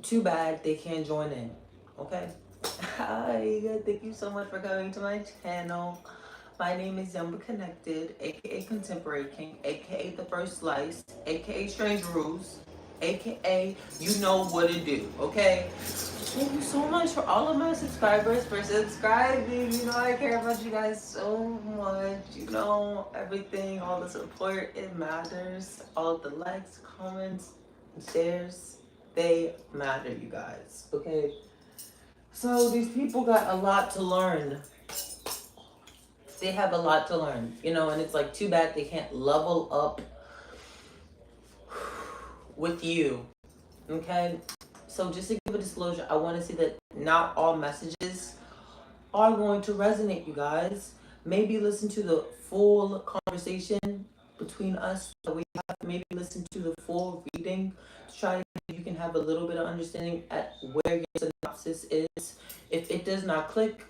Too bad they can't join in. Okay. Hi, thank you so much for coming to my channel. My name is Yumba Connected, aka Contemporary King, aka The First Slice, aka Strangerooz, aka you know what to do, okay? Thank you so much for all of my subscribers for subscribing. You know I care about you guys so much. You know everything, all the support, it matters. All of the likes, comments, and shares, they matter, you guys, okay? So these people got a lot to learn. They have a lot to learn, you know, and it's like too bad they can't level up with you. Okay? So just to give a disclosure, I want to say that not all messages are going to resonate, you guys. Maybe listen to the full conversation between us that we have. Maybe listen to the full reading to try to you can have a little bit of understanding at where your synopsis is. If it does not click,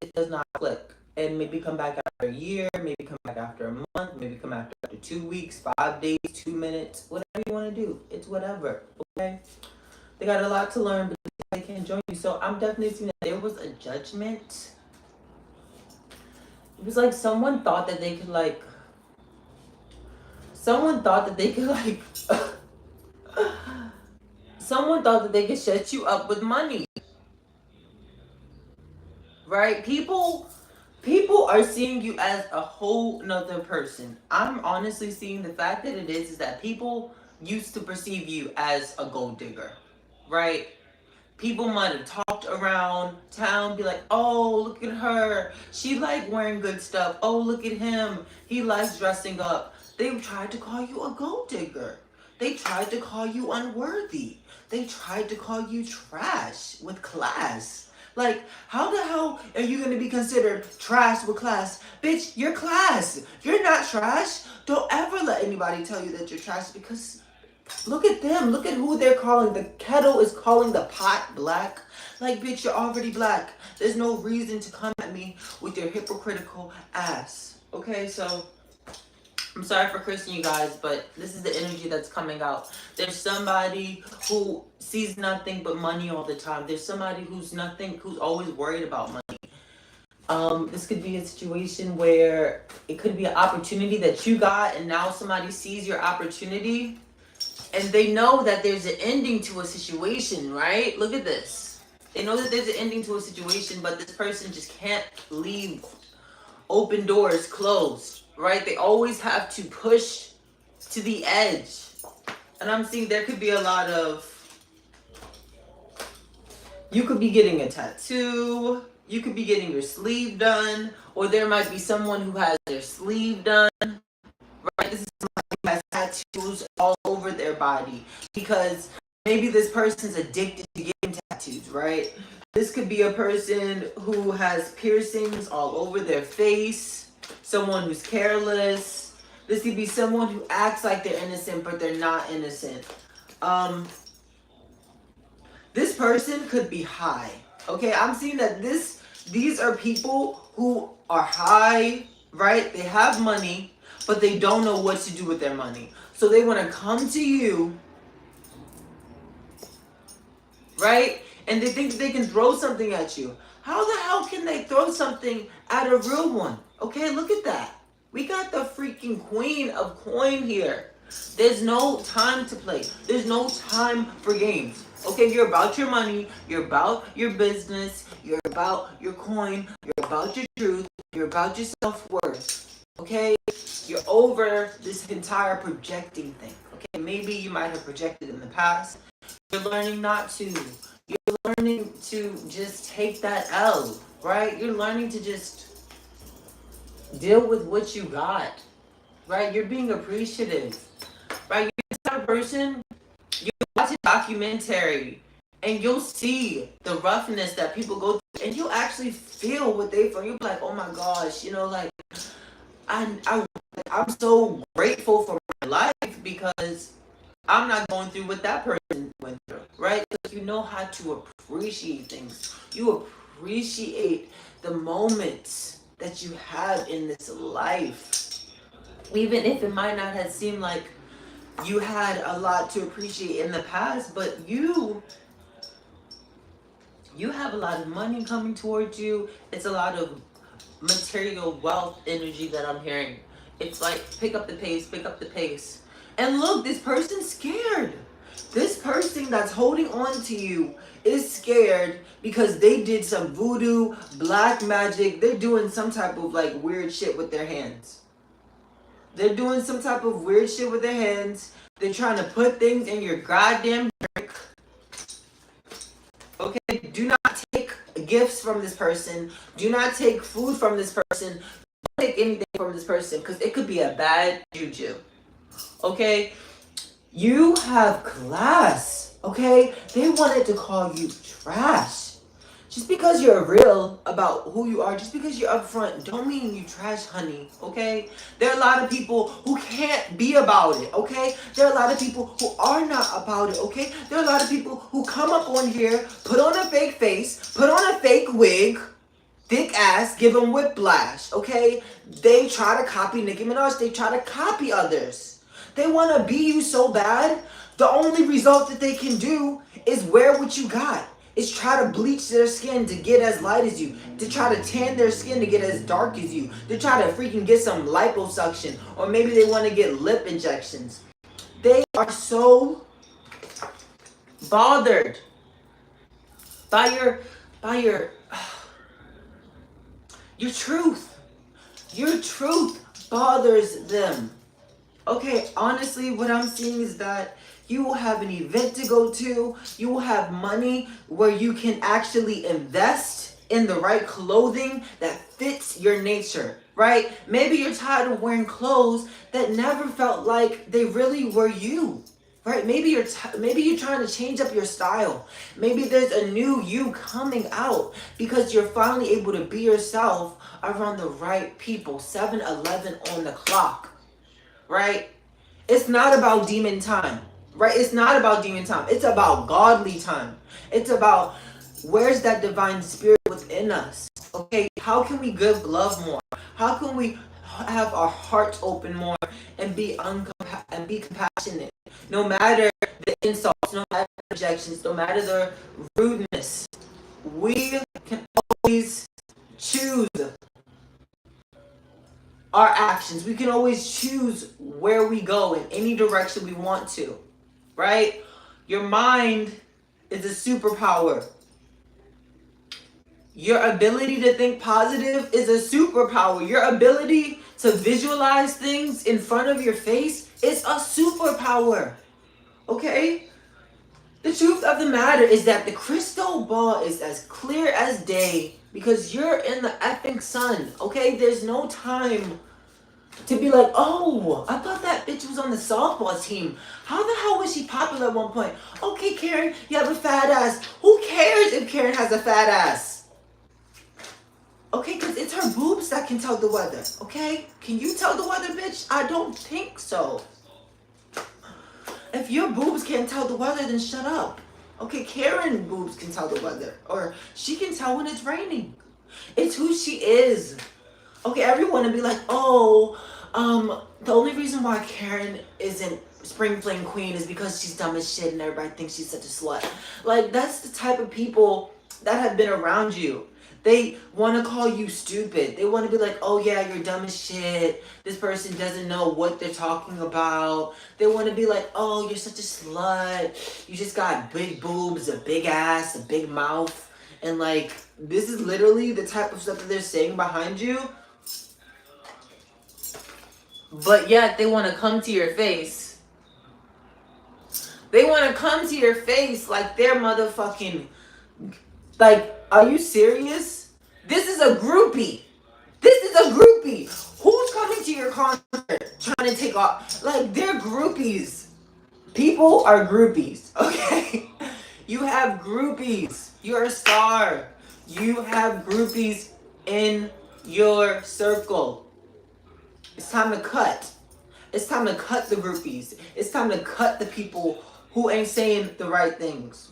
it does not click. And maybe come back after a year, maybe come back after a month, maybe come after 2 weeks, 5 days, 2 minutes, whatever you want to do. It's whatever, okay? They got a lot to learn, but they can't join you. So I'm definitely seeing that there was a judgment. It was like someone thought that they could like, someone thought that they could like, someone thought that they could shut you up with money, right? People are seeing you as a whole nother person. I'm honestly seeing the fact that it is that people used to perceive you as a gold digger, right? People might have talked around town, be like, oh, look at her. She like wearing good stuff. Oh, look at him. He likes dressing up. They tried to call you a gold digger. They tried to call you unworthy. They tried to call you trash with class. Like, how the hell are you going to be considered trash with class? Bitch, you're class. You're not trash. Don't ever let anybody tell you that you're trash because look at them. Look at who they're calling. The kettle is calling the pot black. Like, bitch, you're already black. There's no reason to come at me with your hypocritical ass. Okay, so I'm sorry for cursing you guys, but this is the energy that's coming out. There's somebody who sees nothing but money all the time. There's somebody who's always worried about money. This could be a situation where it could be an opportunity that you got and now somebody sees your opportunity and they know that there's an ending to a situation, right? Look at this. They know that there's an ending to a situation, but this person just can't leave open doors closed, right? They always have to push to the edge. And I'm seeing there could be a lot of, you could be getting a tattoo, you could be getting your sleeve done, or there might be someone who has their sleeve done, right? This is somebody who has tattoos all over their body because maybe this person's addicted to getting tattoos, right? This could be a person who has piercings all over their face, someone who's careless. This could be someone who acts like they're innocent, but they're not innocent. This person could be high. Okay, I'm seeing that these are people who are high, right? They have money, but they don't know what to do with their money. So they want to come to you, right? And they think they can throw something at you. How the hell can they throw something at a real one? Okay, look at that. We got the freaking queen of coin here. There's no time to play. There's no time for games. Okay, you're about your money. You're about your business. You're about your coin. You're about your truth. You're about your self-worth. Okay? You're over this entire projecting thing. Okay, maybe you might have projected in the past. You're learning not to. You're learning to just take that L, right? You're learning to just deal with what you got, right? You're being appreciative, right? You're the type of person, you watch a documentary and you'll see the roughness that people go through and you'll actually feel what they feel. You'll be like, oh my gosh, you know, like, I'm so grateful for my life because I'm not going through what that person went through, right? So you know how to appreciate things. You appreciate the moments that you have in this life. Even if it might not have seemed like you had a lot to appreciate in the past, but you You have a lot of money coming towards you. It's a lot of material wealth energy that I'm hearing. It's like pick up the pace, pick up the pace. And look, this person's scared. This person that's holding on to you is scared because they did some voodoo, black magic. They're doing some type of like weird shit with their hands. They're doing some type of weird shit with their hands. They're trying to put things in your goddamn drink. Okay, do not take gifts from this person. Do not take food from this person. Don't take anything from this person because it could be a bad juju. Okay, you have class. Okay, they wanted to call you trash. Just because you're real about who you are, just because you're upfront, don't mean you trash, honey, okay? There are a lot of people who can't be about it, okay? There are a lot of people who are not about it, okay? There are a lot of people who come up on here, put on a fake face, put on a fake wig, thick ass, give them whiplash, okay? They try to copy Nicki Minaj. They try to copy others. They want to be you so bad. The only result that they can do is wear what you got. Is try to bleach their skin to get as light as you. To try to tan their skin to get as dark as you. To try to freaking get some liposuction. Or maybe they want to get lip injections. They are so bothered by your truth. Your truth bothers them. Okay, honestly, what I'm seeing is that you will have an event to go to. You will have money where you can actually invest in the right clothing that fits your nature, right? Maybe you're tired of wearing clothes that never felt like they really were you, right? Maybe you're trying to change up your style. Maybe there's a new you coming out because you're finally able to be yourself around the right people. 7-Eleven on the clock. Right? It's not about demon time. Right? It's not about demon time. It's about godly time. It's about where's that divine spirit within us? Okay? How can we give love more? How can we have our hearts open more and be compassionate? No matter the insults, no matter the rejections, no matter the rudeness, we can always choose our actions. We can always choose where we go in any direction we want to, right? Your mind is a superpower. Your ability to think positive is a superpower. Your ability to visualize things in front of your face is a superpower. Okay? The truth of the matter is that the crystal ball is as clear as day because you're in the effing sun. Okay? There's no time to be like, oh, I thought that bitch was on the softball team. How the hell was she popular at one point? Okay, Karen, you have a fat ass. Who cares if Karen has a fat ass? Okay, because it's her boobs that can tell the weather. Okay? Can you tell the weather, bitch? I don't think so. If your boobs can't tell the weather, then shut up. Okay, Karen boobs can tell the weather. Or she can tell when it's raining. It's who she is. Okay, everyone would be like, oh, the only reason why Karen isn't Spring Fling Queen is because she's dumb as shit and everybody thinks she's such a slut. Like, that's the type of people that have been around you. They want to call you stupid. They want to be like, oh yeah, you're dumb as shit. This person doesn't know what they're talking about. They want to be like, oh, you're such a slut. You just got big boobs, a big ass, a big mouth. And like, this is literally the type of stuff that they're saying behind you. But yet they want to come to your face. They want to come to your face like they're motherfucking... Like, are you serious? This is a groupie. This is a groupie. Who's coming to your concert trying to take off? Like, they're groupies. People are groupies, okay? You have groupies. You're a star. You have groupies in your circle. It's time to cut. It's time to cut the groupies. It's time to cut the people who ain't saying the right things.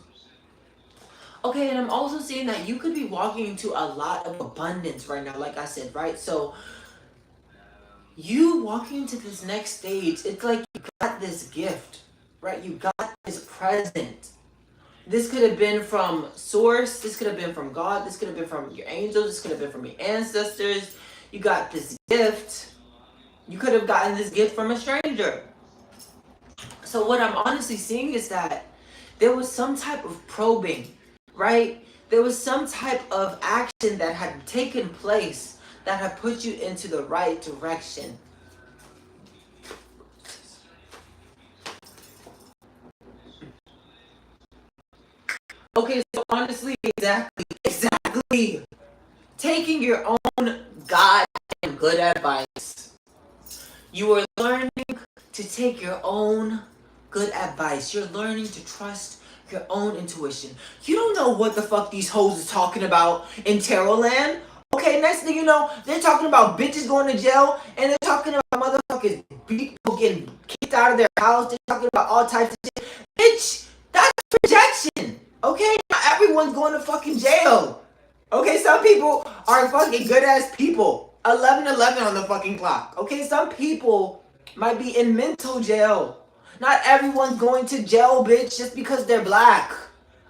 Okay, and I'm also seeing that you could be walking into a lot of abundance right now, like I said, right? So, you walking into this next stage, it's like you got this gift, right? You got this present. This could have been from source. This could have been from God. This could have been from your angels. This could have been from your ancestors. You got this gift. You could have gotten this gift from a stranger. So what I'm honestly seeing is that there was some type of probing, right? There was some type of action that had taken place that had put you into the right direction. Okay, so honestly, exactly. Taking your own goddamn good advice. You are learning to take your own good advice. You're learning to trust your own intuition. You don't know what the fuck these hoes is talking about in Tarot land. Okay, next thing you know, they're talking about bitches going to jail, and they're talking about motherfuckers people getting kicked out of their house. They're talking about all types of shit. Bitch, that's projection. Okay, not everyone's going to fucking jail. Okay, some people are fucking good ass people. 11:11 on the fucking clock. Okay, some people might be in mental jail. Not everyone's going to jail, bitch, just because they're black.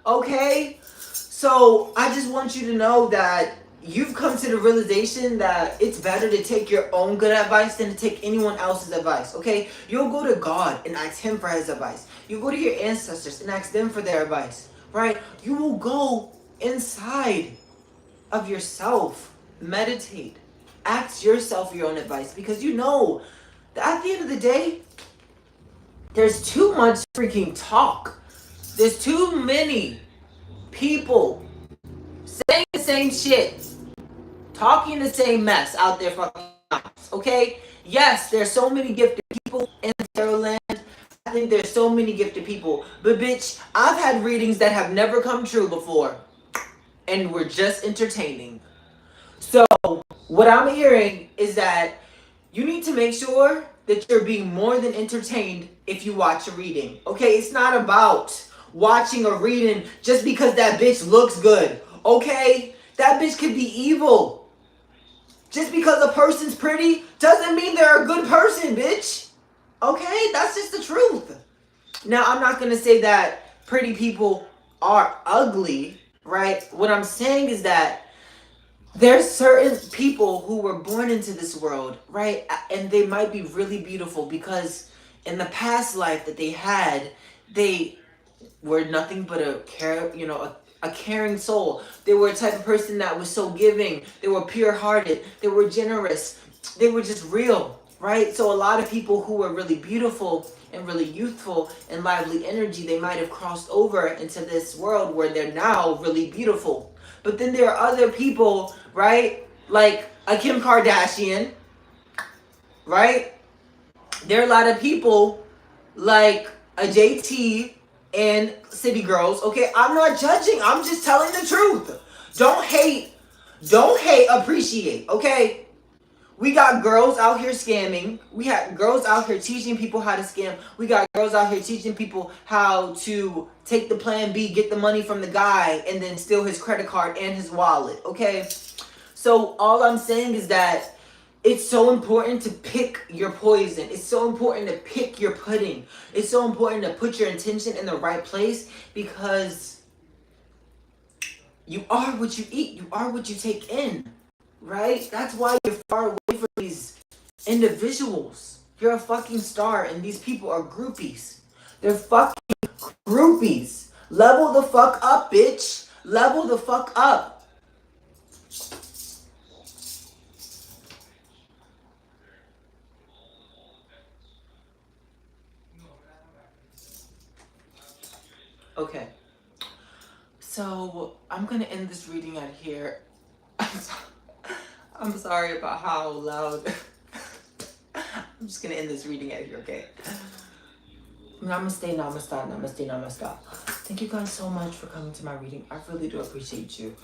Okay? So, I just want you to know that you've come to the realization that it's better to take your own good advice than to take anyone else's advice. Okay? You'll go to God and ask him for his advice. You go to your ancestors and ask them for their advice. Right? You will go inside of yourself. Meditate. Ask yourself your own advice, because you know that at the end of the day, there's too much freaking talk. There's too many people saying the same shit, talking the same mess out there fucking mouths, okay? Yes, there's so many gifted people in Tarot land. I think there's so many gifted people. But bitch, I've had readings that have never come true before and were just entertaining. So, what I'm hearing is that you need to make sure that you're being more than entertained if you watch a reading. Okay, it's not about watching a reading just because that bitch looks good. Okay, that bitch could be evil. Just because a person's pretty doesn't mean they're a good person, bitch. Okay, that's just the truth. Now, I'm not gonna say that pretty people are ugly, right? What I'm saying is that there's certain people who were born into this world, right? And they might be really beautiful because in the past life that they had, they were nothing but a caring soul. They were a type of person that was so giving. They were pure-hearted. They were generous. They were just real, right? So a lot of people who were really beautiful and really youthful and lively energy, they might have crossed over into this world where they're now really beautiful. But then there are other people, right? Like a Kim Kardashian, right? There are a lot of people like a JT and City Girls. Okay, I'm not judging. I'm just telling the truth. Don't hate. Don't hate. Appreciate. Okay? We got girls out here scamming. We have girls out here teaching people how to scam. We got girls out here teaching people how to take the plan B, get the money from the guy, and then steal his credit card and his wallet. Okay? So all I'm saying is that it's so important to pick your poison. It's so important to pick your pudding. It's so important to put your intention in the right place, because you are what you eat. You are what you take in. Right? That's why you're far away from these individuals. You're a fucking star, and these people are groupies. They're fucking groupies. Level the fuck up, bitch. Level the fuck up. Okay. So, I'm gonna end this reading out here. I'm sorry about how loud. I'm just gonna end this reading out here, okay? Namaste, namaste, namaste, namaste. Thank you guys so much for coming to my reading. I really do appreciate you.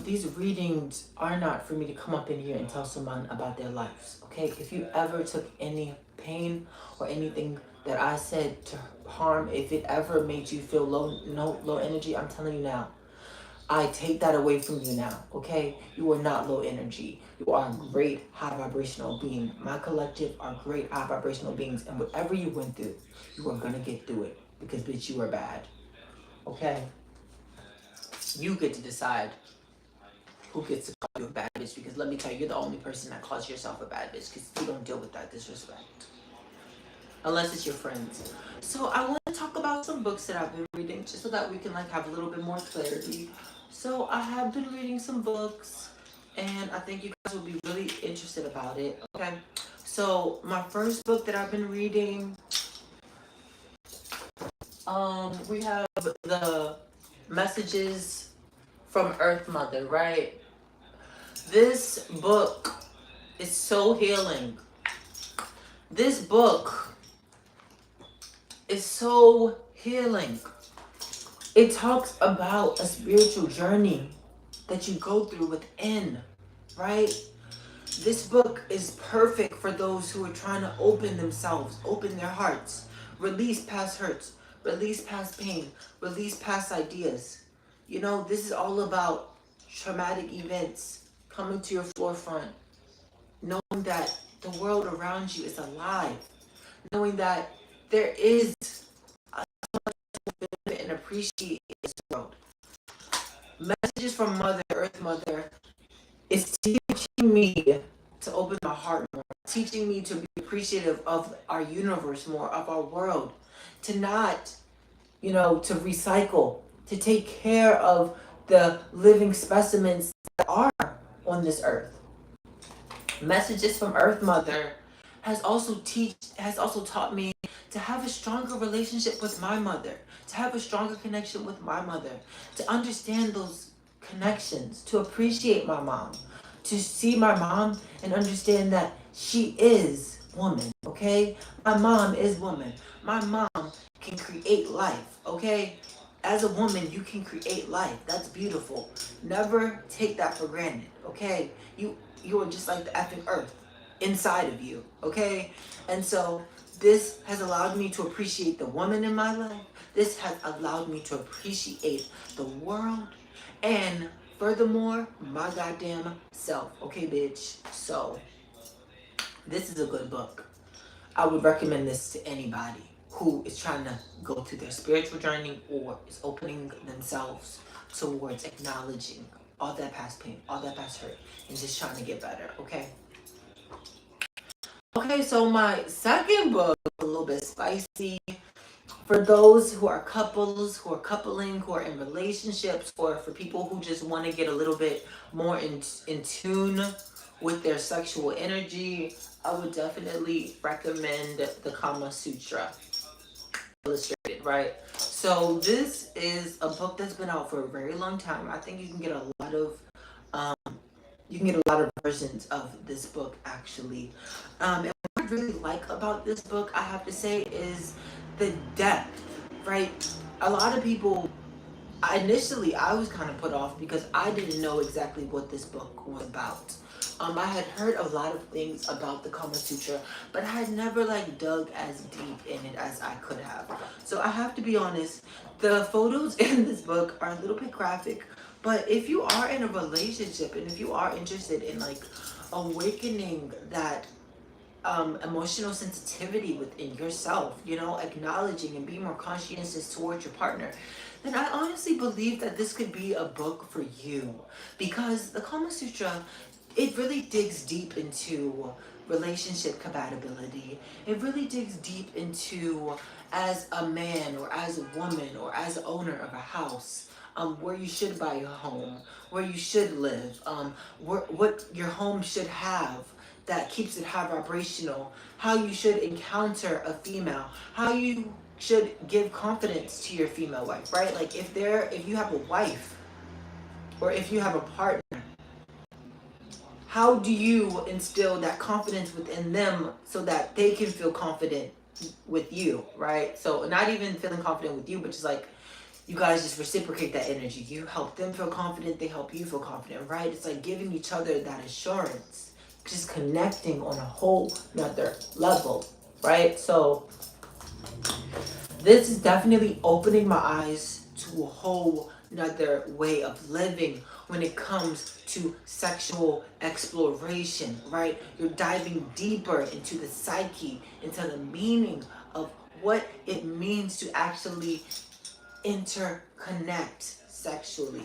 These readings are not for me to come up in here and tell someone about their lives, okay? If you ever took any pain or anything that I said to harm, if it ever made you feel low energy, I'm telling you now, I take that away from you now, okay? You are not low energy. You are a great high vibrational being. My collective are great high vibrational beings, and whatever you went through, you are gonna get through it, because bitch, you are bad, okay? okay? You get to decide who gets to call you a bad bitch, because let me tell you, you're the only person that calls yourself a bad bitch, because you don't deal with that disrespect. Unless it's your friends. So I want to talk about some books that I've been reading, just so that we can like have a little bit more clarity. So I have been reading some books, and I think you guys will be really interested about it. Okay. So my first book that I've been reading, we have the Messages from Earth Mother, right? This book is so healing. This book is so healing. It talks about a spiritual journey that you go through within, right? This book is perfect for those who are trying to open themselves, open their hearts, release past hurts, release past pain, release past ideas. You know, this is all about traumatic events coming to your forefront, knowing that the world around you is alive, knowing that there is a benefit and appreciate this world. Messages from Mother Earth Mother is teaching me to open my heart more, teaching me to be appreciative of our universe more, of our world, to not, you know, to recycle, to take care of the living specimens that are on this earth. Messages from Earth Mother has also taught me to have a stronger relationship with my mother, to have a stronger connection with my mother, to understand those connections, to appreciate my mom, to see my mom and understand that she is woman, okay? My mom is woman. My mom can create life, okay? As a woman, you can create life. That's beautiful. Never take that for granted, okay? You are just like the effing earth inside of you, okay? And so this has allowed me to appreciate the woman in my life. This has allowed me to appreciate the world, and furthermore, my goddamn self, okay, bitch? So this is a good book. I would recommend this to anybody who is trying to go through their spiritual journey or is opening themselves towards acknowledging all that past pain, all that past hurt, and just trying to get better, okay? Okay, so my second book is a little bit spicy. For those who are couples, who are coupling, who are in relationships, or for people who just want to get a little bit more in tune with their sexual energy, I would definitely recommend the Kama Sutra Illustrated, right? So this is a book that's been out for a very long time. I think you can get a lot of versions of this book, actually. And what I really like about this book, I have to say, is the depth, right? A lot of people, initially I was kind of put off because I didn't know exactly what this book was about. I had heard a lot of things about the Kama Sutra, but I had never like dug as deep in it as I could have. So I have to be honest, the photos in this book are a little bit graphic, but if you are in a relationship and if you are interested in like awakening that emotional sensitivity within yourself, you know, acknowledging and being more conscientious towards your partner, then I honestly believe that this could be a book for you, because the Kama Sutra, it really digs deep into relationship compatibility. It really digs deep into, as a man or as a woman or as an owner of a house, where you should buy a home, where you should live, what your home should have that keeps it high vibrational, how you should encounter a female, how you should give confidence to your female wife, right? Like if you have a wife or if you have a partner, how do you instill that confidence within them so that they can feel confident with you, right? So not even feeling confident with you, but just like you guys just reciprocate that energy. You help them feel confident, they help you feel confident, right? It's like giving each other that assurance, just connecting on a whole nother level, right? So this is definitely opening my eyes to a whole nother way of living when it comes to sexual exploration, right? You're diving deeper into the psyche, into the meaning of what it means to actually interconnect sexually.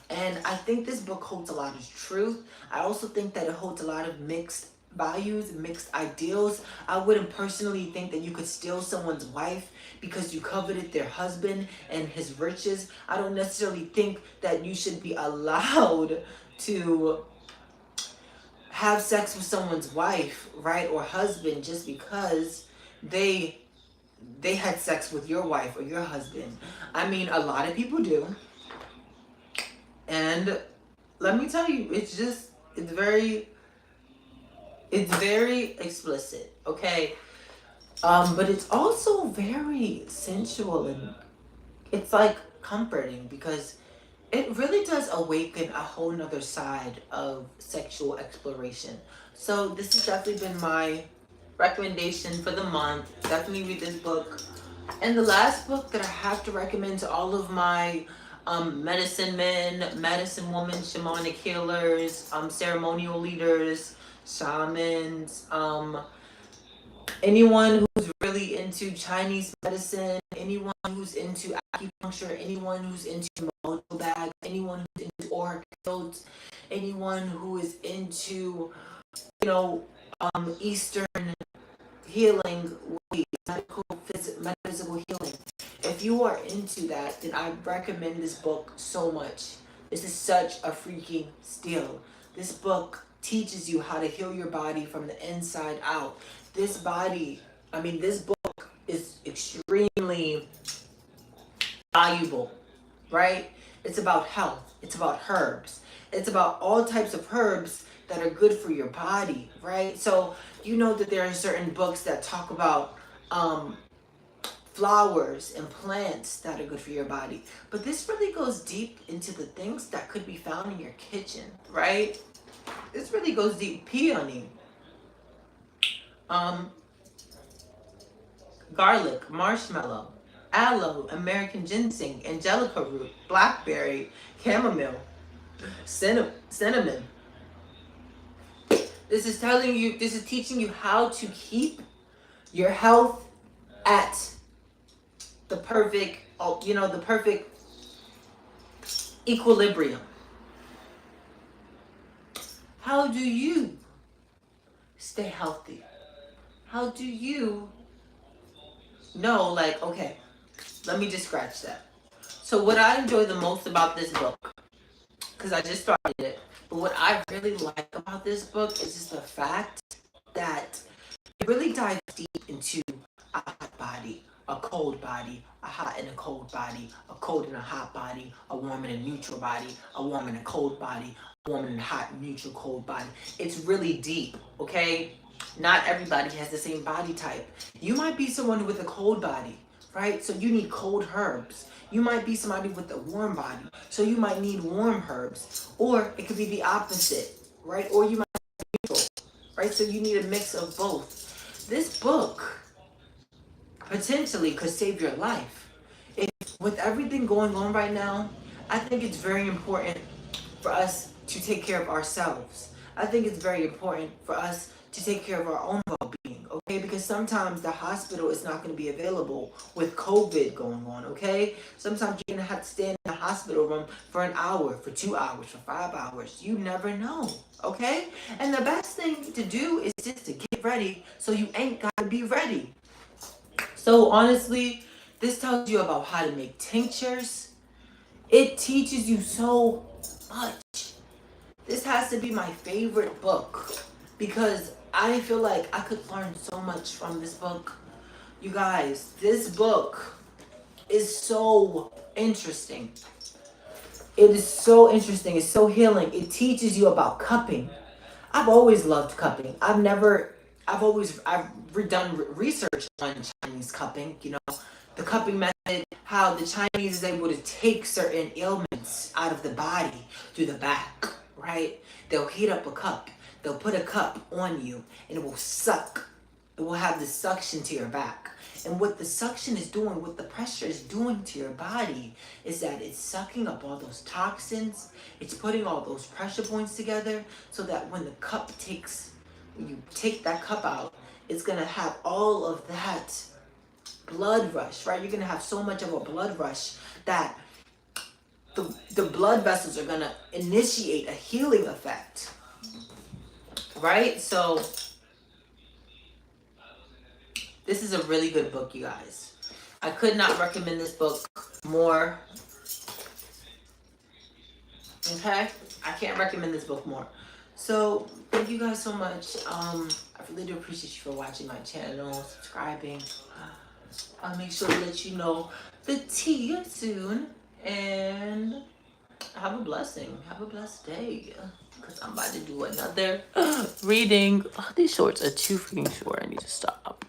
And I think this book holds a lot of truth. I also think that it holds a lot of mixed values, mixed ideals. I wouldn't personally think that you could steal someone's wife because you coveted their husband and his riches. I don't necessarily think that you should be allowed to have sex with someone's wife, right, or husband just because they had sex with your wife or your husband. I mean, a lot of people do. And let me tell you, it's very explicit, okay? But it's also very sensual, and it's like comforting because it really does awaken a whole nother side of sexual exploration. So this has definitely been my recommendation for the month. Definitely read this book. And the last book that I have to recommend to all of my medicine men, medicine women, shamanic healers, ceremonial leaders, shamans, anyone who's really into Chinese medicine, anyone who's into acupuncture, anyone who's into mojo bags, anyone who's into auric fields, anyone who is into, Eastern healing ways, metaphysical healing. If you are into that, then I recommend this book so much. This is such a freaking steal. This book teaches you how to heal your body from the inside out. This book is extremely valuable, right? It's about health. It's about herbs. It's about all types of herbs that are good for your body, right? So you know that there are certain books that talk about flowers and plants that are good for your body. But this really goes deep into the things that could be found in your kitchen, right? This really goes deep. Peony, garlic, marshmallow, aloe, American ginseng, angelica root, blackberry, chamomile, cinnamon. This is teaching you how to keep your health at the perfect equilibrium. How do you stay healthy? How do you know, okay, let me just scratch that. So what I enjoy the most about this book, because I just started it, but what I really like about this book is just the fact that it really dives deep into a hot body, a cold body, a hot and a cold body, a cold and a hot body, a warm and a neutral body, a warm and a cold body, a warm and a hot, neutral, cold body. It's really deep, okay? Not everybody has the same body type. You might be someone with a cold body, right? So you need cold herbs. You might be somebody with a warm body, so you might need warm herbs. Or it could be the opposite, right? Or you might be neutral, right? So you need a mix of both. This book potentially could save your life. With everything going on right now, I think it's very important for us to take care of ourselves. I think it's very important for us to take care of our own well-being, okay? Because sometimes the hospital is not going to be available with COVID going on, okay? Sometimes you're going to have to stay in the hospital room for an hour, for 2 hours, for 5 hours. You never know, okay? And the best thing to do is just to get ready so you ain't got to be ready. So honestly, this tells you about how to make tinctures. It teaches you so much. This has to be my favorite book because I feel like I could learn so much from this book. You guys, this book is so interesting. It is so interesting. It's so healing. It teaches you about cupping. I've always loved cupping. I've done research on Chinese cupping, the cupping method, how the Chinese is able to take certain ailments out of the body through the back, right? They'll heat up a cup. They'll put a cup on you and it will suck. It will have the suction to your back. And what the suction is doing, what the pressure is doing to your body is that it's sucking up all those toxins. It's putting all those pressure points together so that when you take that cup out, it's going to have all of that blood rush, right? You're gonna have so much of a blood rush that the blood vessels are gonna initiate a healing effect, right? So this is a really good book, you guys. I could not recommend this book more. Okay, I can't recommend this book more. So thank you guys so much. I really do appreciate you for watching my channel, subscribing. I'll make sure to let you know the tea soon, and have a blessing. Have a blessed day, because I'm about to do another reading. Oh, these shorts are too freaking short. I need to stop.